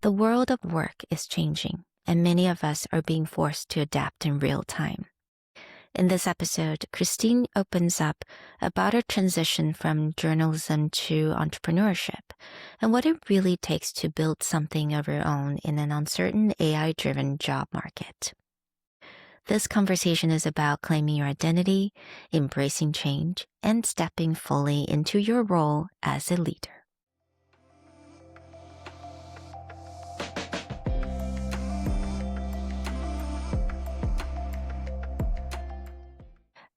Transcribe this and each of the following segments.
The world of work is changing, and many of us are being forced to adapt in real time. In this episode, Christine opens up about her transition from journalism to entrepreneurship and what it really takes to build something of your own in an uncertain AI-driven job market. This conversation is about claiming your identity, embracing change, and stepping fully into your role as a leader.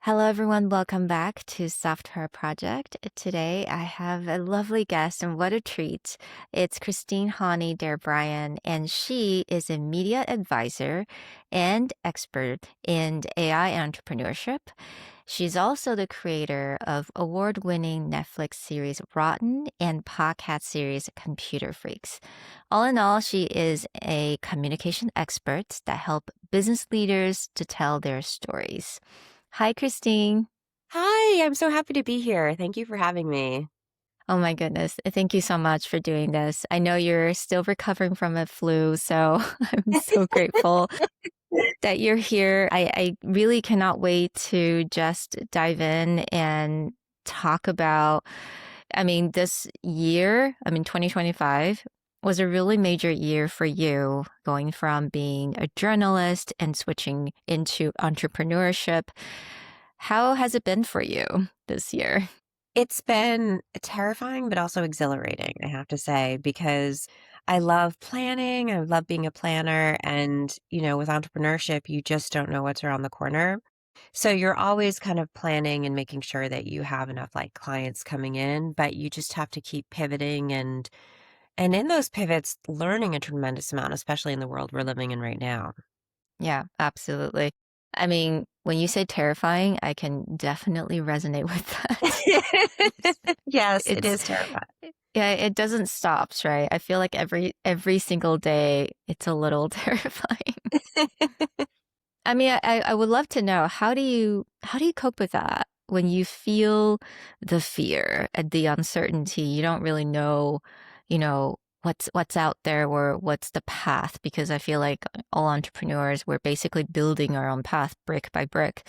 Hello, everyone. Welcome back to Software Project. Today, I have a lovely guest, and what a treat. It's Christine Haughney Dare-Bryan, and she is a media advisor and expert in AI entrepreneurship. She's also the creator of award-winning Netflix series Rotten and podcast series Computer Freaks. All in all, she is a communication expert that help business leaders to tell their stories. Hi, Christine. Hi, I'm so happy to be here. Thank you for having me. Oh my goodness. Thank you so much for doing this. I know you're still recovering from a flu, so I'm so grateful that you're here. I really cannot wait to just dive in and talk about, this year, 2025 was a really major year for you, going from being a journalist and switching into entrepreneurship. How has it been for you this year? It's been terrifying, but also exhilarating, I have to say, because I love planning. I love being a planner. And, with entrepreneurship, you just don't know what's around the corner. So you're always kind of planning and making sure that you have enough clients coming in, but you just have to keep pivoting and in those pivots, learning a tremendous amount, especially in the world we're living in right now. Yeah, absolutely. When you say terrifying, I can definitely resonate with that. Yes, it It's is terrifying. yeah, it doesn't stop, right? I feel like every single day it's a little terrifying. I would love to know, how do you cope with that when you feel the fear and the uncertainty? You don't really know, what's out there or what's the path, because I feel like all entrepreneurs, we're basically building our own path brick by brick.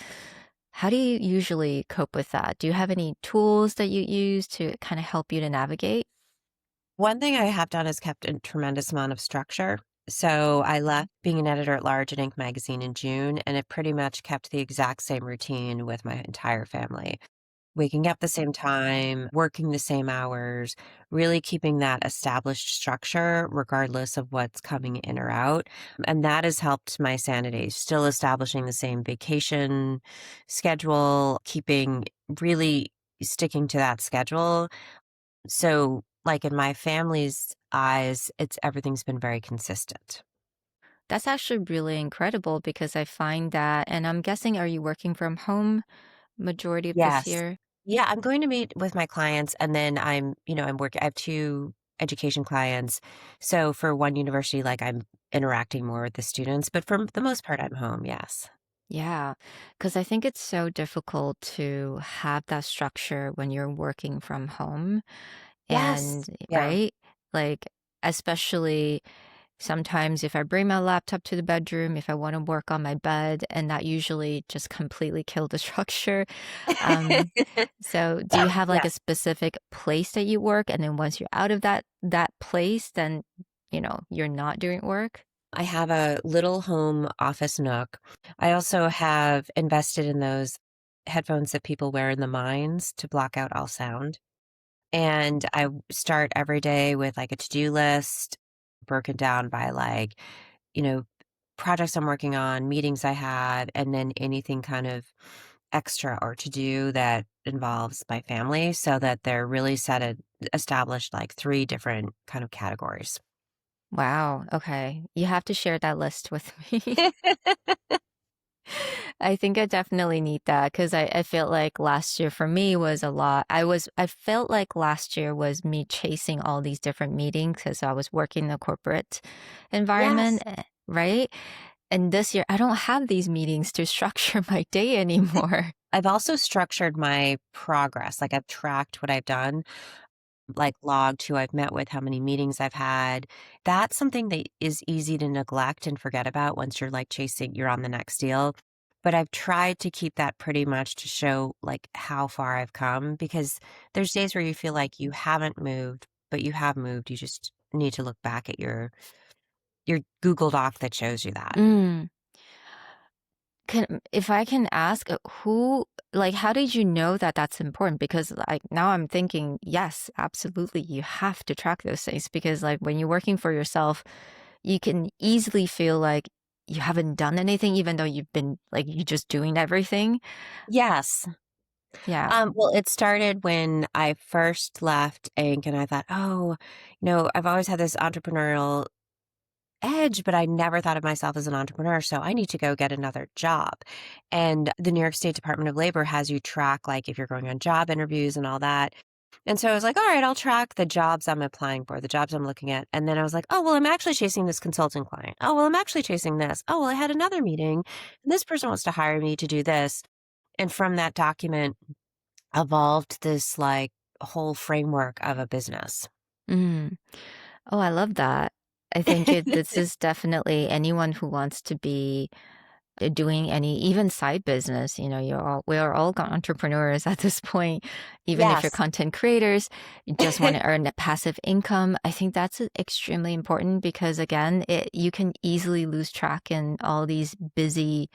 How do you usually cope with that? Do you have any tools that you use to kind of help you to navigate? One thing I have done is kept a tremendous amount of structure. So I left being an editor at large at Inc. magazine in June, and it pretty much kept the exact same routine with my entire family. Waking up the same time, working the same hours, really keeping that established structure regardless of what's coming in or out. And that has helped my sanity, still establishing the same vacation schedule, keeping really sticking to that schedule. So, in my family's eyes, everything's been very consistent. That's actually really incredible, because I find that, and I'm guessing, are you working from home majority of this Yes. year? Yeah, I'm going to meet with my clients and then I'm working. I have two education clients. So for one university, I'm interacting more with the students, but for the most part, I'm home. Yes. Yeah, because I think it's so difficult to have that structure when you're working from home. And, Yes. Yeah. right? Like, especially sometimes if I bring my laptop to the bedroom, if I want to work on my bed, and that usually just completely kill the structure. Um, so do you have like Yeah. a specific place that you work? And then once you're out of that place, then, you're not doing work? I have a little home office nook. I also have invested in those headphones that people wear in the mines to block out all sound. And I start every day with a to-do list broken down by you know, projects I'm working on, meetings I had, and then anything kind of extra or to do that involves my family so that they're really established three different kind of categories. Wow. Okay. You have to share that list with me. I think I definitely need that, because I felt like last year for me was a lot. I felt like last year was me chasing all these different meetings because I was working in the corporate environment, Yes. right? And this year I don't have these meetings to structure my day anymore. I've also structured my progress. I've tracked what I've done. like logged who I've met with, how many meetings I've had. That's something that is easy to neglect and forget about once you're like chasing, you're on the next deal. But I've tried to keep that pretty much to show like how far I've come because there's days where you feel like you haven't moved, but you have moved. You just need to look back at your Google Doc that shows you that. Mm. If I can ask, who, like, how did you know that that's important? Because, like, now I'm thinking, yes, absolutely, you have to track those things because, like, when you're working for yourself, you can easily feel like you haven't done anything, even though you've been, like, you're just doing everything. Yes. Yeah. Well, it started when I first left Inc. and I thought, oh, I've always had this entrepreneurial edge, but I never thought of myself as an entrepreneur. So I need to go get another job. And the New York State Department of Labor has you track, like, if you're going on job interviews and all that. And so I was like, all right, I'll track the jobs I'm applying for, the jobs I'm looking at. And then I was like, oh, well, I'm actually chasing this consulting client. Oh, well, I'm actually chasing this. Oh, well, I had another meeting. And this person wants to hire me to do this. And from that document evolved this like whole framework of a business. Mm. Oh, I love that. I think this is definitely anyone who wants to be doing any even side business, we are all entrepreneurs at this point. Even if you're Yes. content creators, you just want to earn a passive income. I think that's extremely important because again, you can easily lose track in all these busy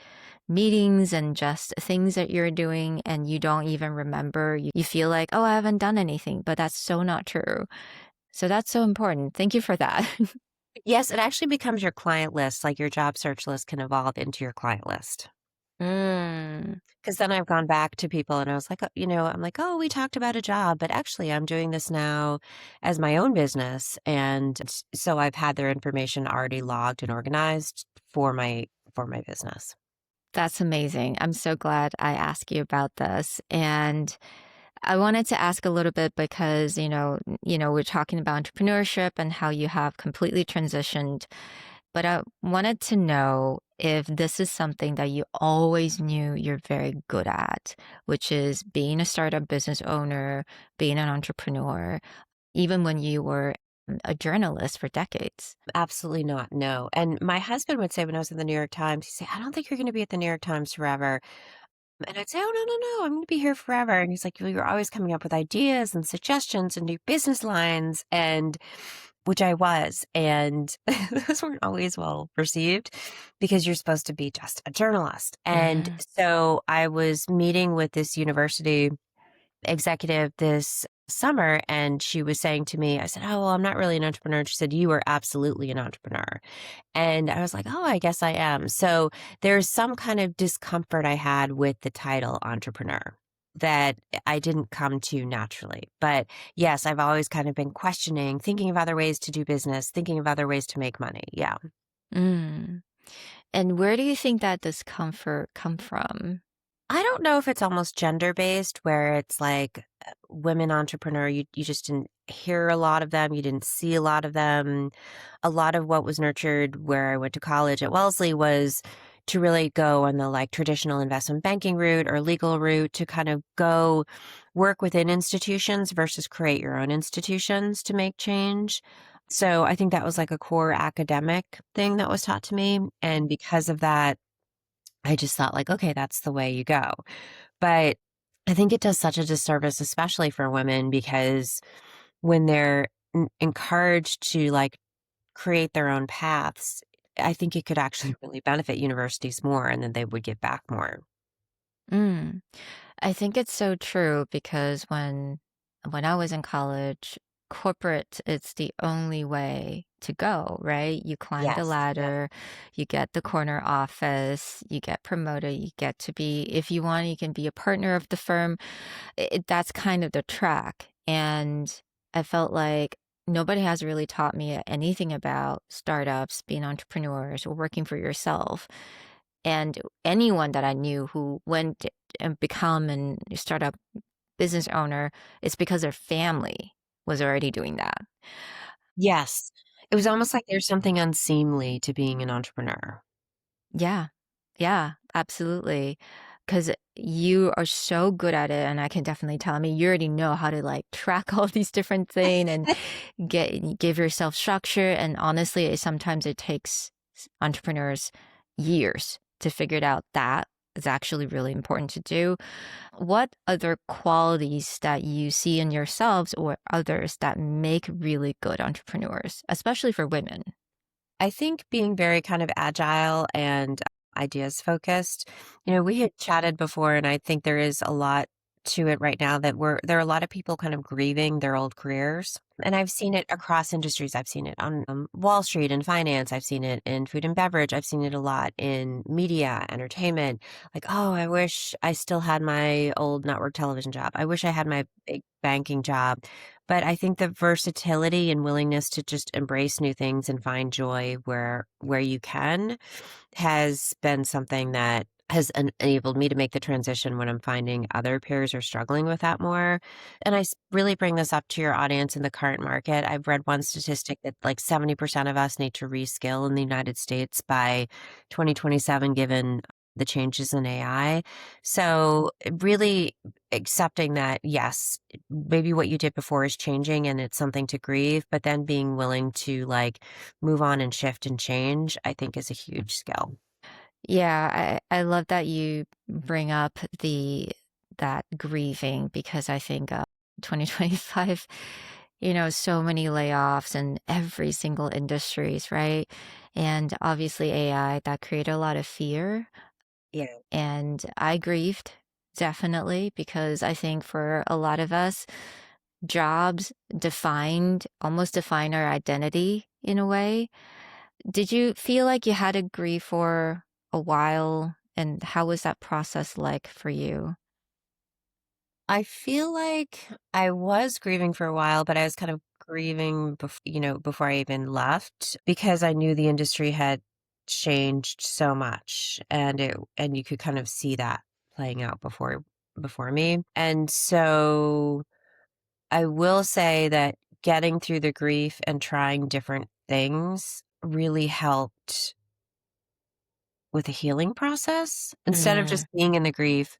meetings and just things that you're doing and you don't even remember. You feel like, oh, I haven't done anything, but that's so not true. So that's so important. Thank you for that. Yes, it actually becomes your client list, like your job search list can evolve into your client list. Mm. Because then I've gone back to people and I was like, I'm like, oh, we talked about a job, but actually I'm doing this now as my own business. And so I've had their information already logged and organized for my business. That's amazing. I'm so glad I asked you about this. And I wanted to ask a little bit because, we're talking about entrepreneurship and how you have completely transitioned, but I wanted to know if this is something that you always knew you're very good at, which is being a startup business owner, being an entrepreneur, even when you were a journalist for decades. Absolutely not. No. And my husband would say when I was in the New York Times, he'd say, I don't think you're going to be at the New York Times forever. And I'd say, "Oh, no, no, no, I'm gonna be here forever." And he's like, "Well, you're always coming up with ideas and suggestions and new business lines," and which I was, and those weren't always well received because you're supposed to be just a journalist. And Mm. so I was meeting with this university executive this summer, and she was saying to me, I said, "Oh, well, I'm not really an entrepreneur." And she said, "You are absolutely an entrepreneur." And I was like, "Oh, I guess I am." So there's some kind of discomfort I had with the title entrepreneur that I didn't come to naturally. But yes, I've always kind of been questioning, thinking of other ways to do business, thinking of other ways to make money. Yeah. Mm. And where do you think that discomfort come from? I don't know if it's almost gender based where it's like women entrepreneur, you just didn't hear a lot of them, you didn't see a lot of them. A lot of what was nurtured where I went to college at Wellesley was to really go on the like traditional investment banking route or legal route to kind of go work within institutions versus create your own institutions to make change. So I think that was like a core academic thing that was taught to me. And because of that, I just thought like, okay, that's the way you go. But I think it does such a disservice, especially for women, because when they're encouraged to like create their own paths, I think it could actually really benefit universities more and then they would give back more. Mm. I think it's so true because when I was in college, corporate it's the only way to go, right? You climb the Yes. Yeah. ladder, you get the corner office, you get promoted, you get to be, if you want, you can be a partner of the firm. That's kind of the track. And I felt like nobody has really taught me anything about startups, being entrepreneurs, or working for yourself. And anyone that I knew who went and become and startup business owner, it's because their family was already doing that. Yes. It was almost like there's something unseemly to being an entrepreneur. Yeah. Yeah, absolutely. because you are so good at it, and I can definitely tell. I mean, you already know how to like track all these different things and give yourself structure. And honestly, sometimes it takes entrepreneurs years to figure it out. That is actually really important to do. What other qualities that you see in yourselves or others that make really good entrepreneurs, especially for women? I think being very kind of agile and ideas focused. We had chatted before, and I think there is a lot to it right now that there are a lot of people kind of grieving their old careers. And I've seen it across industries. I've seen it on Wall Street in finance. I've seen it in food and beverage. I've seen it a lot in media, entertainment. Like, oh, I wish I still had my old network television job. I wish I had my big banking job. But I think the versatility and willingness to just embrace new things and find joy where you can has been something that has enabled me to make the transition when I'm finding other peers are struggling with that more. And really bring this up to your audience in the current market. I've read one statistic that like 70% of us need to reskill in the United States by 2027, given the changes in AI. So really accepting that, yes, maybe what you did before is changing and it's something to grieve, but then being willing to like move on and shift and change, I think is a huge skill. Yeah, I love that you bring up that grieving because I think 2025, so many layoffs in every single industries, right? And obviously AI that created a lot of fear, Yeah. and I grieved definitely because I think for a lot of us, jobs almost define our identity in a way. Did you feel like you had to grieve for a while? And how was that process like for you? I feel like I was grieving for a while, but I was kind of grieving before I even left because I knew the industry had changed so much and you could kind of see that playing out before me. And so I will say that getting through the grief and trying different things really helped with the healing process. Instead of Mm, just being in the grief,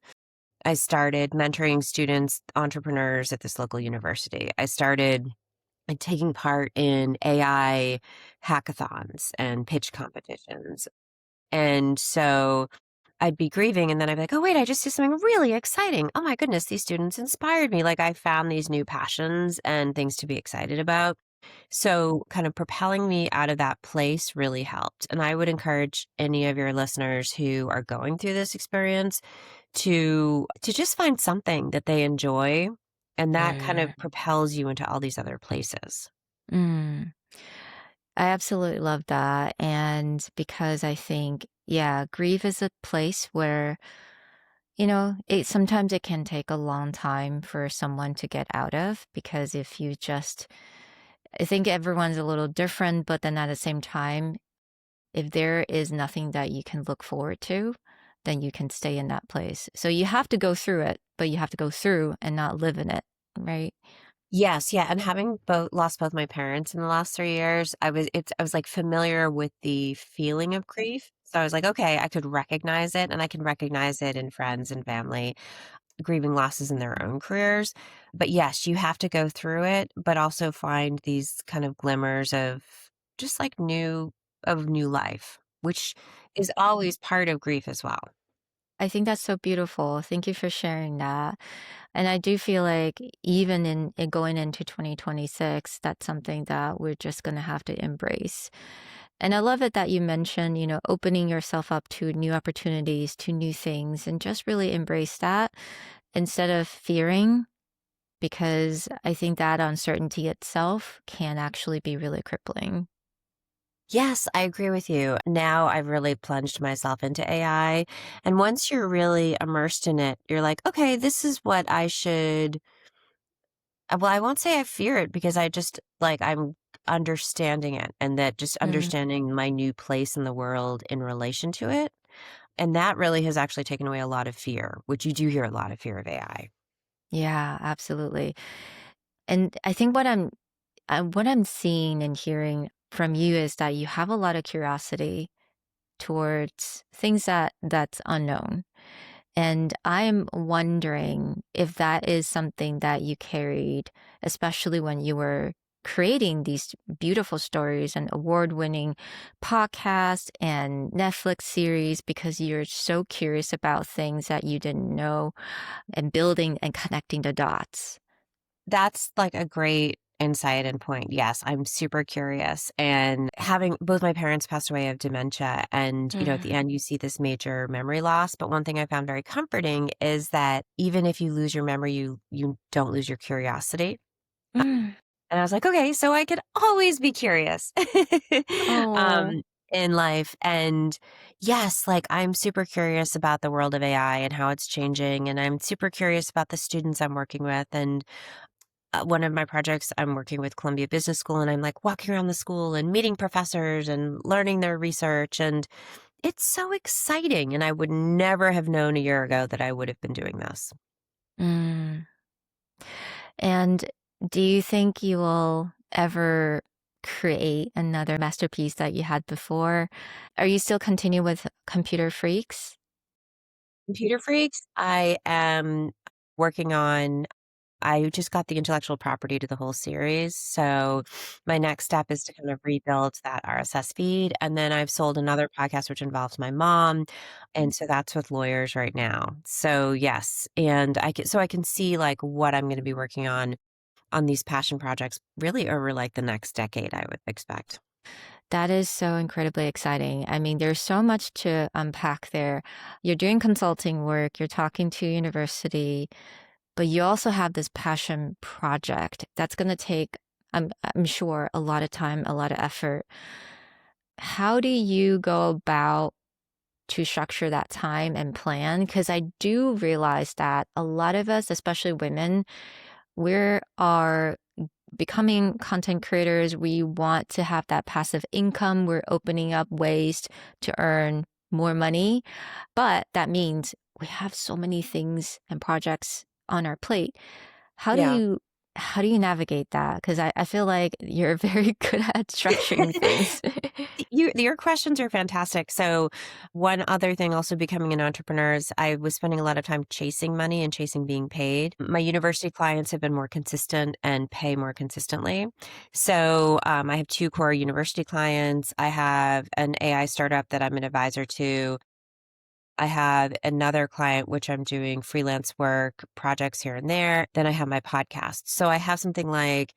I started mentoring students, entrepreneurs at this local university. I started taking part in AI hackathons and pitch competitions. And so I'd be grieving and then I'd be like, oh, wait, I just did something really exciting. Oh my goodness, these students inspired me. Like I found these new passions and things to be excited about. So kind of propelling me out of that place really helped. And I would encourage any of your listeners who are going through this experience to just find something that they enjoy, and that kind of mm, propels you into all these other places. mm. I absolutely love that. And because I think, yeah, grief is a place where, sometimes it can take a long time for someone to get out of because if you just, I think everyone's a little different, but then at the same time, if there is nothing that you can look forward to, then you can stay in that place. So you have to go through it, but you have to go through and not live in it, right? Yes, yeah, and having lost both my parents in the last 3 years, I was, like, familiar with the feeling of grief. So I was like, "Okay, I could recognize it, and I can recognize it in friends and family grieving losses in their own careers." But yes, you have to go through it, but also find these kind of glimmers of just, like, new life, which is always part of grief as well. I think that's so beautiful. Thank you for sharing that. And I do feel like even in going into 2026, that's something that we're just going to have to embrace. And I love it that you mentioned, opening yourself up to new opportunities, to new things, and just really embrace that instead of fearing, because I think that uncertainty itself can actually be really crippling. Yes, I agree with you. Now I've really plunged myself into AI. And once you're really immersed in it, you're like, okay, this is what I should. Well, I won't say I fear it because I just like I'm understanding it and that just Mm, understanding my new place in the world in relation to it. And that really has actually taken away a lot of fear, which you do hear a lot of fear of AI. yeah, absolutely. And I think what I'm seeing and hearing from you is that you have a lot of curiosity towards things that's unknown. And I'm wondering if that is something that you carried, especially when you were creating these beautiful stories and award-winning podcasts and Netflix series because you're so curious about things that you didn't know and building and connecting the dots. That's like a great insight and point. Yes, I'm super curious. And having both my parents passed away of dementia, and, at the Mm. end, you see this major memory loss. But one thing I found very comforting is that even if you lose your memory, you don't lose your curiosity. Mm. And I was like, okay, so I could always be curious Oh. in life. And yes, like I'm super curious about the world of AI and how it's changing. And I'm super curious about the students I'm working with. And one of my projects, I'm working with Columbia Business School, and I'm like walking around the school and meeting professors and learning their research. And it's so exciting. And I would never have known a year ago that I would have been doing this. Mm. And do you think you will ever create another masterpiece that you had before? Are you still continue with Computer Freaks? Computer Freaks, I am working on. I just got the intellectual property to the whole series. So my next step is to kind of rebuild that RSS feed. And then I've sold another podcast which involves my mom. And so that's with lawyers right now. So yes. And I can see like what I'm going to be working on these passion projects really over like the next decade, I would expect. That is so incredibly exciting. I mean, there's so much to unpack there. You're doing consulting work, you're talking to university, but you also have this passion project that's going to take, I'm sure, a lot of time, a lot of effort. How do you go about to structure that time and plan? Because I do realize that a lot of us, especially women, we are becoming content creators. We want to have that passive income. We're opening up ways to earn more money. But that means we have so many things and projects on our plate. How do Yeah. you how do you navigate that? Because I feel like you're very good at structuring things. Your questions are fantastic. So, one other thing also becoming an entrepreneur is I was spending a lot of time chasing money and chasing being paid. My university clients have been more consistent and pay more consistently. So, I have two core university clients. I have an AI startup that I'm an advisor to. I have another client, which I'm doing freelance work, projects here and there. Then I have my podcast. So I have something like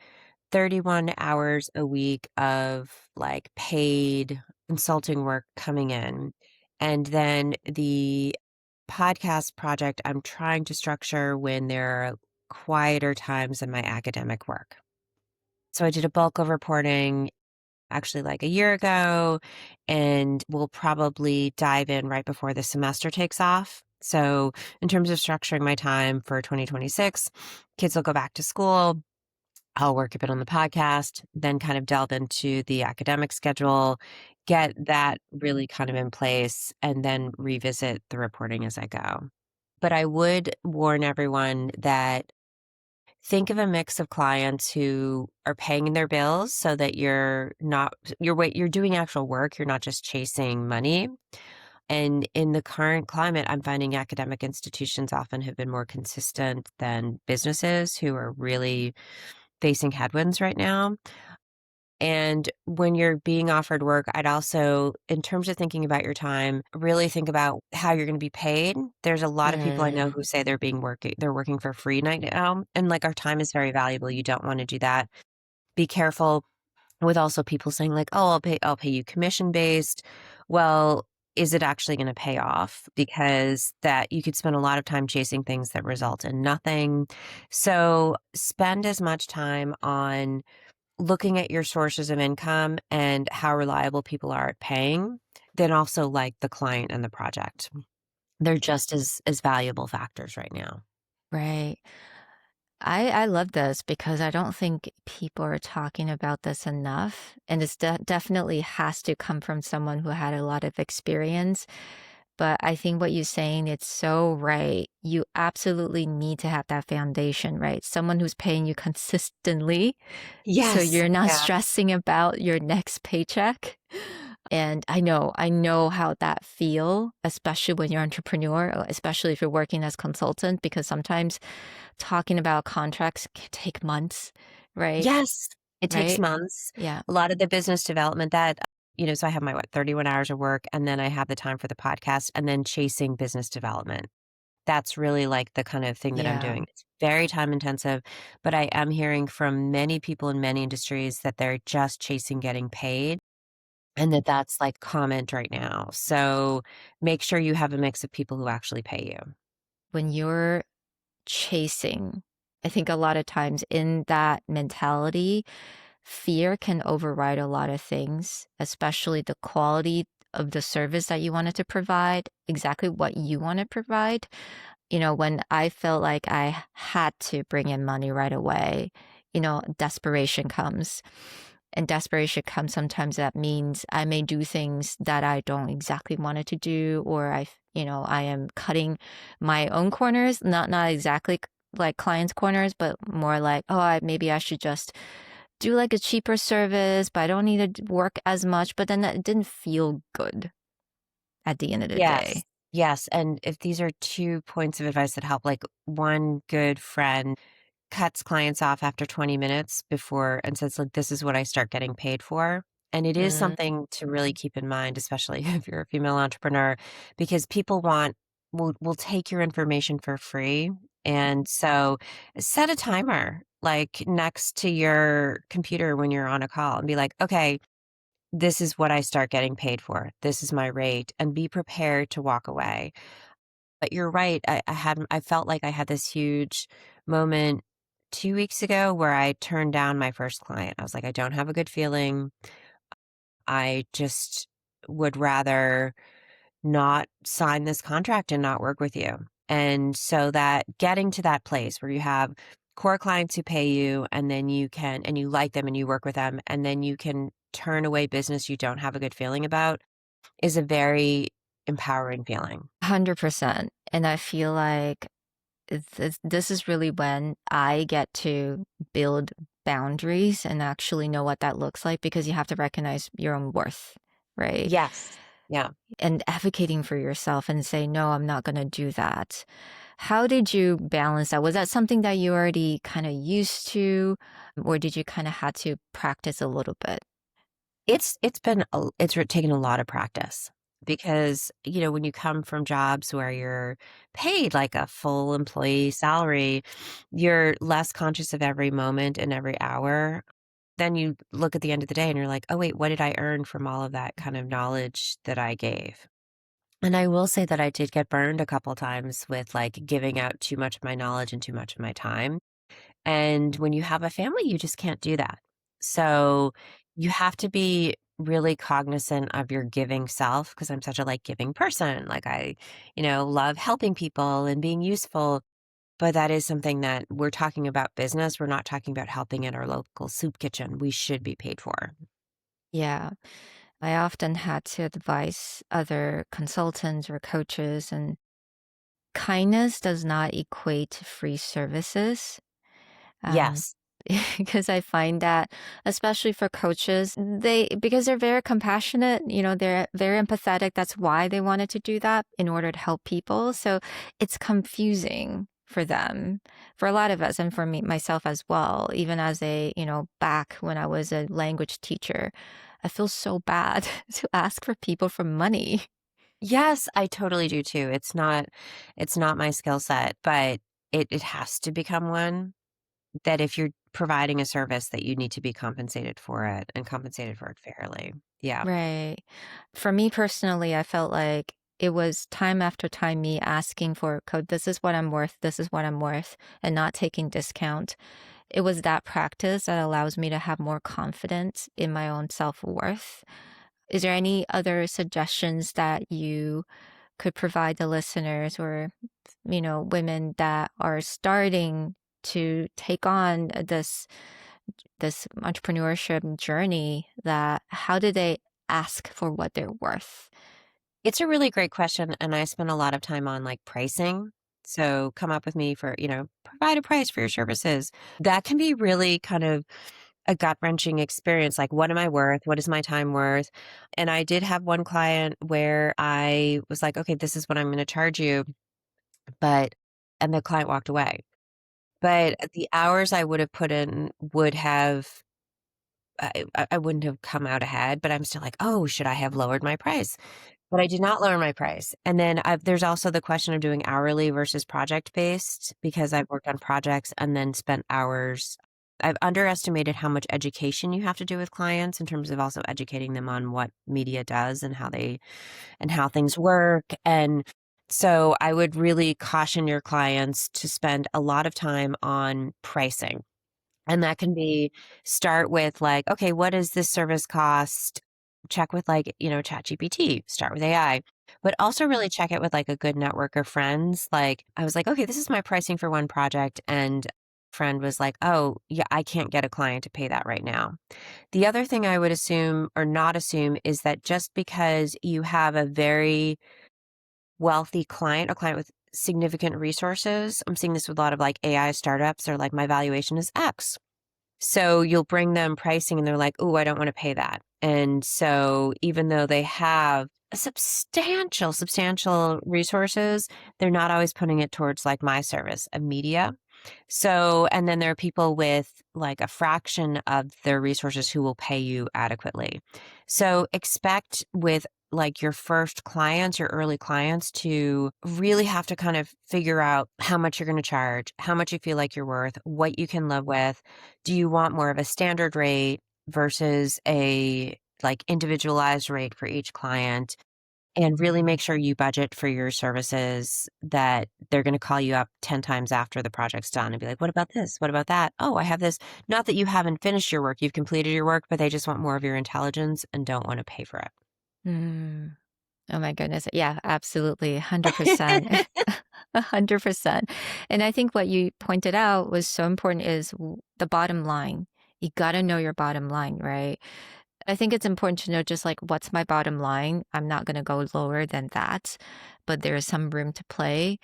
31 hours a week of like paid consulting work coming in. And then the podcast project, I'm trying to structure when there are quieter times in my academic work. So I did a bulk of reporting actually like a year ago, and we'll probably dive in right before the semester takes off. So, in terms of structuring my time for 2026, kids will go back to school. I'll work a bit on the podcast, then kind of delve into the academic schedule, get that really kind of in place, and then revisit the reporting as I go. But I would warn everyone that think of a mix of clients who are paying their bills so that you're doing actual work, you're not just chasing money. And in the current climate, I'm finding academic institutions often have been more consistent than businesses who are really facing headwinds right now. And when you're being offered work, I'd also, in terms of thinking about your time, really think about how you're going to be paid. There's a lot of people I know Mm. who say they're working for free right now. And like our time is very valuable. You don't want to do that. Be careful with also people saying like, oh, I'll pay you commission based. Well, is it actually going to pay off? Because that you could spend a lot of time chasing things that result in nothing. So spend as much time on looking at your sources of income and how reliable people are at paying, then also like the client and the project. They're just as valuable factors right now. Right. I love this because I don't think people are talking about this enough. And it's definitely has to come from someone who had a lot of experience. But I think what you're saying, it's so right. You absolutely need to have that foundation, right? Someone who's paying you consistently so Yes. you're not Yeah. stressing about your next paycheck. And I know how that feel, especially when you're entrepreneur, especially if you're working as consultant, because sometimes talking about contracts can take months, right? Yes, it takes Right? months. Yeah. A lot of the business development that, so I have my, 31 hours of work, and then I have the time for the podcast and then chasing business development. That's really like the kind of thing that I'm Yeah. doing. It's very time intensive, but I am hearing from many people in many industries that they're just chasing getting paid and that that's like comment right now. So make sure you have a mix of people who actually pay you. When you're chasing, I think a lot of times in that mentality, fear can override a lot of things, especially the quality of the service that you wanted to provide, exactly what you want to provide. When I felt like I had to bring in money right away, desperation comes. And desperation comes sometimes that means I may do things that I don't exactly wanted to do, or I am cutting my own corners, not exactly like clients' corners, but more like, oh, maybe I should just do like a cheaper service, but I don't need to work as much. But then that didn't feel good at the end of the Yes. day. Yes. And if these are 2 points of advice that help, like one good friend cuts clients off after 20 minutes before and says, like, this is what I start getting paid for. And it is Mm. something to really keep in mind, especially if you're a female entrepreneur, because people will take your information for free. And so set a timer like next to your computer when you're on a call and be like, okay, this is what I start getting paid for. This is my rate, and be prepared to walk away. But you're right. I felt like I had this huge moment 2 weeks ago where I turned down my first client. I was like, I don't have a good feeling. I just would rather not sign this contract and not work with you. And so that getting to that place where you have core clients who pay you and then and you like them and you work with them and then you can turn away business you don't have a good feeling about is a very empowering feeling. 100%. And I feel like this is really when I get to build boundaries and actually know what that looks like, because you have to recognize your own worth, right? Yes. Yeah. And advocating for yourself and say, no, I'm not going to do that. How did you balance that? Was that something that you already kind of used to, or did you kind of had to practice a little bit? Taken a lot of practice because, when you come from jobs where you're paid like a full employee salary, you're less conscious of every moment and every hour. Then you look at the end of the day and you're like, "Oh, wait, what did I earn from all of that kind of knowledge that I gave?" And I will say that I did get burned a couple times with, like, giving out too much of my knowledge and too much of my time. And when you have a family, you just can't do that. So you have to be really cognizant of your giving self because I'm such a like giving person. Like I, love helping people and being useful. But that is something that we're talking about business. We're not talking about helping at our local soup kitchen. We should be paid for. Yeah. I often had to advise other consultants or coaches, and kindness does not equate to free services. Um, Yes. because I find that, especially for coaches, because they're very compassionate, they're very empathetic. That's why they wanted to do that in order to help people. So it's confusing for them, for a lot of us, and for me, myself as well. Even as back when I was a language teacher, I feel so bad to ask for people for money. Yes, I totally do too. It's not my skill set, but it has to become one. That if you're providing a service that you need to be compensated for it and compensated for it fairly. Yeah. Right. For me personally, I felt like it was time after time me asking for code, this is what I'm worth, this is what I'm worth, and not taking discount. It was that practice that allows me to have more confidence in my own self-worth. Is there any other suggestions that you could provide the listeners, or, women that are starting to take on this entrepreneurship journey, that how do they ask for what they're worth? It's a really great question, and I spend a lot of time on, like, pricing. So come up with me for, provide a price for your services. That can be really kind of a gut-wrenching experience, like, "What am I worth? What is my time worth?" And I did have one client where I was like, "Okay, this is what I'm gonna charge you," but and the client walked away. But the hours I would have put in would have I wouldn't have come out ahead, but I'm still like, "Oh, should I have lowered my price?" But I did not lower my price. And then there's also the question of doing hourly versus project-based because I've worked on projects and then spent hours. I've underestimated how much education you have to do with clients in terms of also educating them on what media does and how things work. And so I would really caution your clients to spend a lot of time on pricing. And that can be start with like, okay, what does this service cost? Check with like, ChatGPT, start with AI, but also really check it with like a good network of friends. Like I was like, okay, this is my pricing for one project. And friend was like, oh, yeah, I can't get a client to pay that right now. The other thing I would assume or not assume is that just because you have a very wealthy client, a client with significant resources, I'm seeing this with a lot of like AI startups, or like my valuation is X. So you'll bring them pricing and they're like, "Oh, I don't want to pay that." And so even though they have a substantial resources, they're not always putting it towards like my service, a media. So, and then there are people with like a fraction of their resources who will pay you adequately. So expect with like your first clients, your early clients to really have to kind of figure out how much you're going to charge, how much you feel like you're worth, what you can live with. Do you want more of a standard rate versus a like individualized rate for each client? And really make sure you budget for your services that they're gonna call you up 10 times after the project's done and be like, "What about this? What about that? Oh, I have this." Not that you haven't finished your work, you've completed your work, but they just want more of your intelligence and don't wanna pay for Mm. Oh my goodness. Yeah, absolutely. 100%. it. 100%. And I think what you pointed out was so important is the bottom line. You got to know your bottom line, right? I think it's important to know just like what's my bottom line. I'm not going to go lower than that, but there is some room to play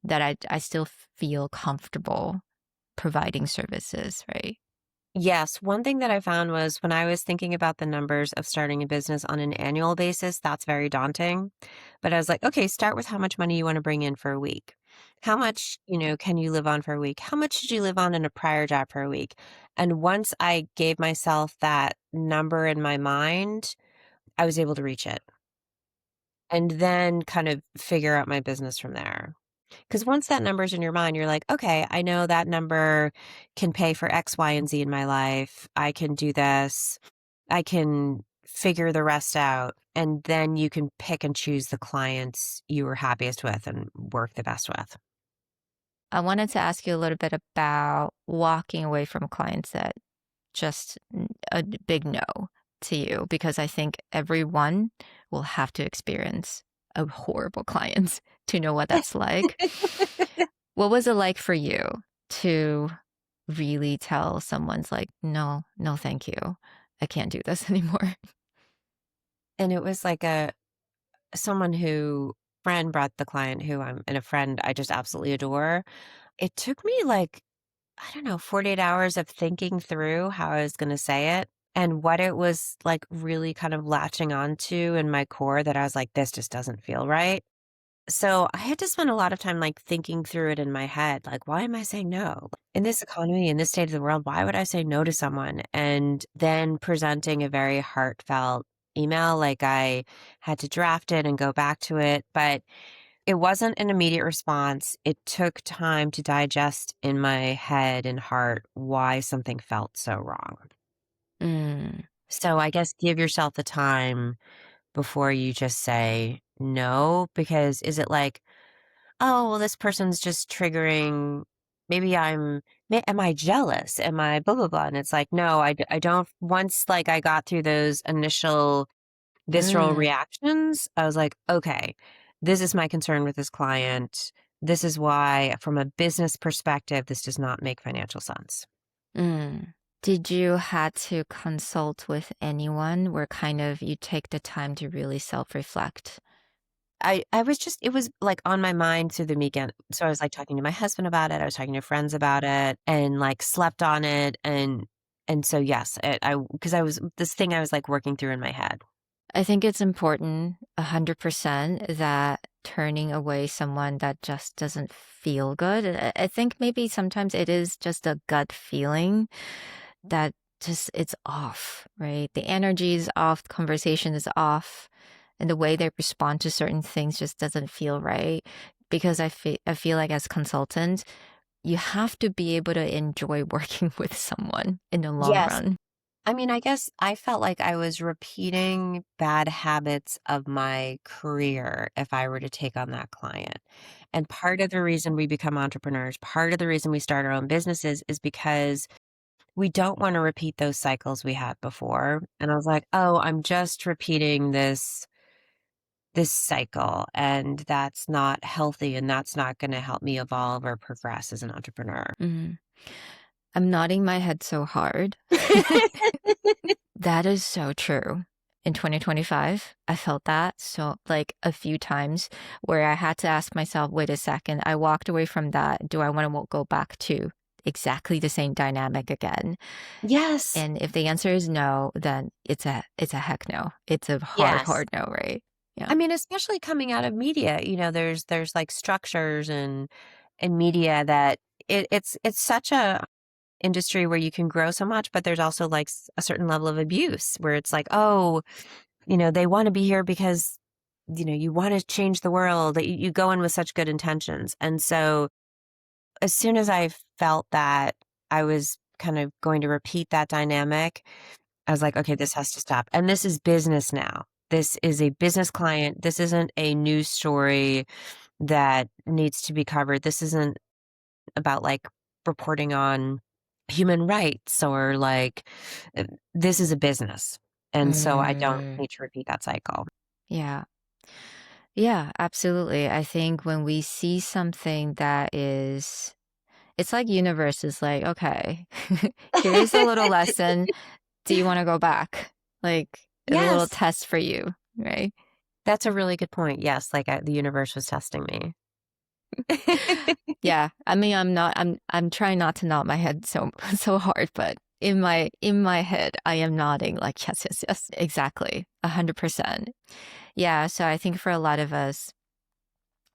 that I still feel comfortable providing services, right? Yes, one thing that I found was when I was thinking about the numbers of starting a business on an annual basis, that's very daunting. But I was like, okay, start with how much money you want to bring in for a week. How much, can you live on for a week? How much did you live on in a prior job for a week? And once I gave myself that number in my mind, I was able to reach it and then kind of figure out my business from there. Because once that number's in your mind, you're like, okay, I know that number can pay for X, Y, and Z in my life. I can do this. I can figure the rest out. And then you can pick and choose the clients you were happiest with and work the best with. I wanted to ask you a little bit about walking away from clients that just a big no to you, because I think everyone will have to experience a horrible client to know what that's like. What was it like for you to really tell someone's like, no, no, thank you. I can't do this anymore. And it was like someone who friend brought the client who I'm and a friend I just absolutely adore. It took me like, I don't know, 48 hours of thinking through how I was going to say it and what it was like really kind of latching onto in my core that I was like, this just doesn't feel right. So I had to spend a lot of time like thinking through it in my head. Like, why am I saying no? In this economy, in this state of the world, why would I say no to someone? And then presenting a very heartfelt email, like I had to draft it and go back to it. But it wasn't an immediate response. It took time to digest in my head and heart why something felt so wrong. Mm, So I guess give yourself the time before you just say no, because is it like, oh, well, this person's just triggering, maybe am I jealous? Am I blah, blah, blah? And it's like, no, I don't, once like I got through those initial visceral mm, reactions, I was like, okay, this is my concern with this client. This is why, from a business perspective, this does not make financial sense. mm. Did you had to consult with anyone where kind of you take the time to really self-reflect? I was just, it was like on my mind through the weekend. So I was like talking to my husband about it. I was talking to friends about it and like slept on it. And And so, yes, because I was this thing I was like working through in my head. I think it's important 100% that turning away someone that just doesn't feel good. I think maybe sometimes it is just a gut feeling that just it's off, right? The energy is off, the conversation is off, and the way they respond to certain things just doesn't feel right. Because I feel like as consultants, you have to be able to enjoy working with someone in the long Yes. run. I mean, I guess I felt like I was repeating bad habits of my career if I were to take on that client. And part of the reason we become entrepreneurs, part of the reason we start our own businesses is because we don't want to repeat those cycles we had before. And I was like, "Oh, I'm just repeating this cycle, and that's not healthy, and that's not going to help me evolve or progress as an entrepreneur." Mhm. I'm nodding my head so hard. That is so true. In 2025, I felt that so like a few times where I had to ask myself, wait a second, I walked away from that. Do I want to go back to exactly the same dynamic again? Yes. And if the answer is no, then it's a heck no. It's a hard, Yes. hard no, right? I Yeah. mean, especially coming out of media, there's like structures and media that it's such a industry where you can grow so much, but there's also like a certain level of abuse where it's like, oh, they want to be here because you want to change the world. You go in with such good intentions, and so as soon as I felt that I was kind of going to repeat that dynamic, I was like, okay, this has to stop. And this is business now. This is a business client. This isn't a news story that needs to be covered. This isn't about like reporting on human rights or like this is a business. And so I don't Mm, need to repeat that cycle. yeah. Yeah, absolutely. I think when we see something that is it's like universe is like, okay, here's a little lesson. Do you want to go back? Like a little Yes, test for you, right? that's a really good point. Yes, like the universe was testing me. Yeah. I mean, I'm trying not to nod my head so so hard, but in my head, I am nodding like yes, yes, yes, exactly. 100%. Yeah. So I think for a lot of us,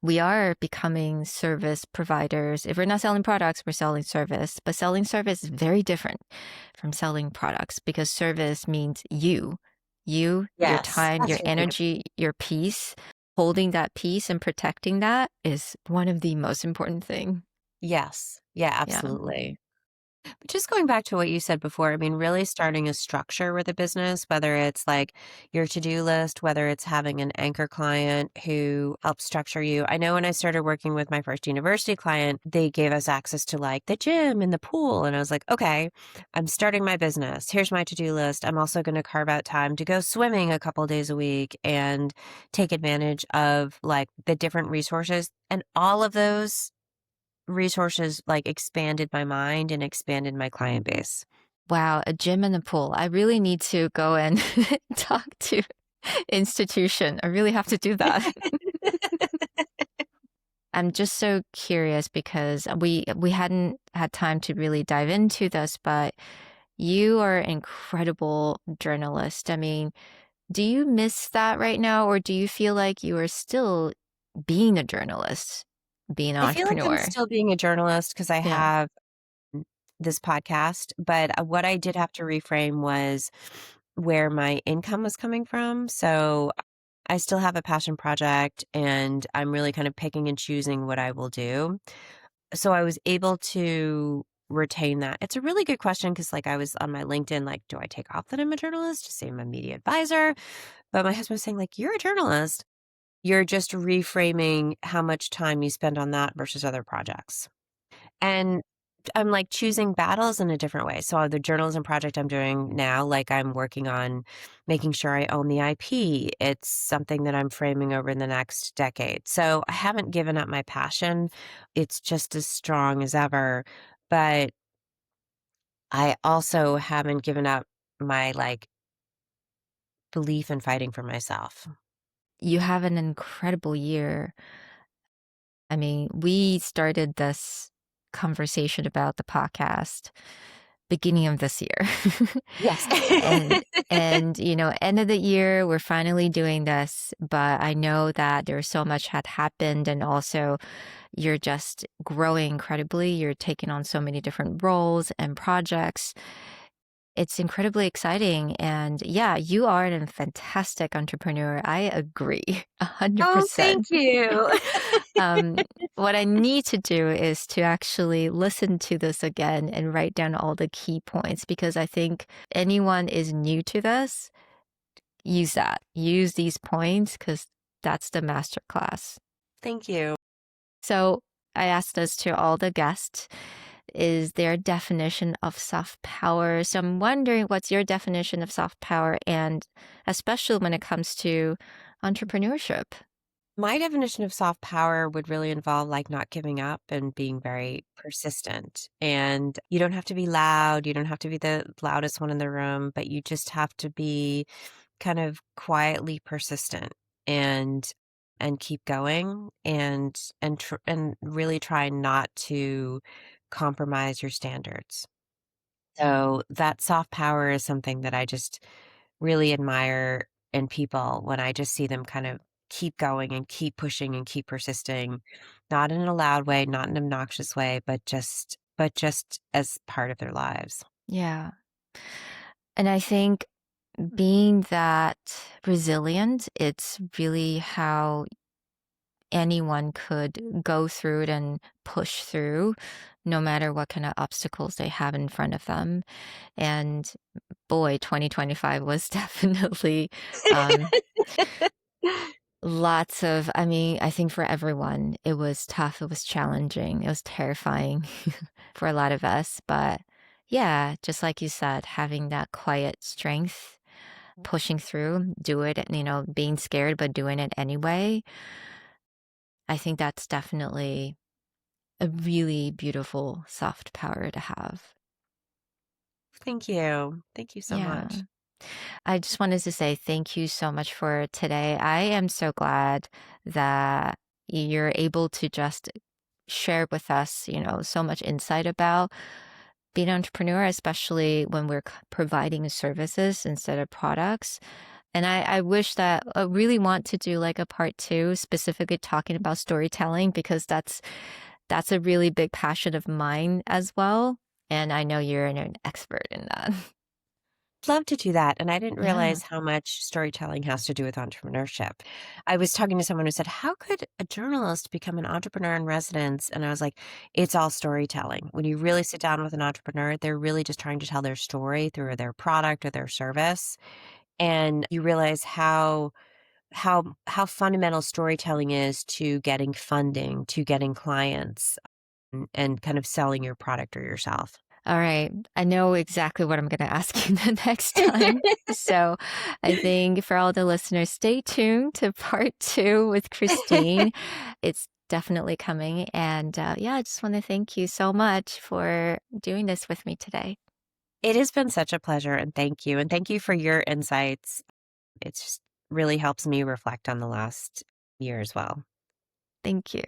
we are becoming service providers. If we're not selling products, we're selling service. But selling service is very different from selling products because service means your Yes, time, your that's really good. energy, your peace. Holding that peace and protecting that is one of the most important thing. Yes. Yeah, Yeah. absolutely. But just going back to what you said before, I mean, really starting a structure with a business, whether it's like your to-do list, whether it's having an anchor client who helps structure you. I know when I started working with my first university client, they gave us access to like the gym and the pool. And I was like, okay, I'm starting my business. Here's my to-do list. I'm also going to carve out time to go swimming a couple days a week and take advantage of like the different resources. And all of those resources, like, expanded my mind and expanded my client base. Wow, a gym and a pool. I really need to go and talk to institution. I really have to do that. I'm just so curious because we hadn't had time to really dive into this, but you are an incredible journalist. I mean, do you miss that right now, or do you feel like you are still being a journalist, being an I feel like I'm entrepreneur? still being a journalist because I Yeah. have this podcast, but, what I did have to reframe was where my income was coming from, so I still have a passion project, and I'm really kind of picking and choosing what I will do. So I was able to retain that. It's a really good question because, like, I was on my LinkedIn, like, do I take off that I'm a journalist? Just say I'm a media advisor. But my husband was saying, like, you're a journalist. You're just reframing how much time you spend on that versus other projects. And I'm like choosing battles in a different way. So the journalism project I'm doing now, like I'm working on making sure I own the IP. It's something that I'm framing over the next decade. So I haven't given up my passion. It's just as strong as ever. But I also haven't given up my like belief in fighting for myself. You have an incredible year. I mean, we started this conversation about the podcast beginning of this year. Yes. And end of the year, we're finally doing this, but I know that there's so much had happened, and also you're just growing incredibly. You're taking on so many different roles and projects. It's incredibly exciting. And yeah, you are a fantastic entrepreneur. I agree Oh, 100%. thank you. Um, what I need to do is to actually listen to this again and write down all the key points, because I think anyone is new to this, use that. Use these points because that's the master class. Thank you. So I asked this to all the guests. Is their definition of soft power? So I'm wondering, what's your definition of soft power, and especially when it comes to entrepreneurship? My definition of soft power would really involve like not giving up and being very persistent. And you don't have to be loud, you don't have to be the loudest one in the room, but you just have to be kind of quietly persistent and keep going and really try not to compromise your standards. So that soft power is something that I just really admire in people when I just see them kind of keep going and keep pushing and keep persisting, not in a loud way, not in an obnoxious way, but just as part of their lives. Yeah. And I think being that resilient, it's really how anyone could go through it and push through, no matter what kind of obstacles they have in front of them. And boy, 2025 was definitely um, lots of, I mean, I think for everyone, it was tough, it was challenging, it was terrifying for a lot of us. But yeah, just like you said, having that quiet strength, pushing through, do it, being scared, but doing it anyway. I think that's definitely a really beautiful soft power to have. Thank you. Thank you so Yeah. much. I just wanted to say thank you so much for today. I am so glad that you're able to just share with us, so much insight about being an entrepreneur, especially when we're providing services instead of products. And I wish that I really want to do like a part two, specifically talking about storytelling, because that's a really big passion of mine as well. And I know you're an expert in that. Love to do that. And I didn't Yeah. realize how much storytelling has to do with entrepreneurship. I was talking to someone who said, how could a journalist become an entrepreneur in residence? And I was like, it's all storytelling. When you really sit down with an entrepreneur, they're really just trying to tell their story through their product or their service. And you realize how fundamental storytelling is to getting funding, to getting clients, and kind of selling your product or yourself. All right. I know exactly what I'm going to ask you the next time. So I think for all the listeners, stay tuned to part two with Christine. It's definitely coming. And yeah, I just want to thank you so much for doing this with me today. It has been such a pleasure, and thank you. And thank you for your insights. It's just really helps me reflect on the last year as well. Thank you.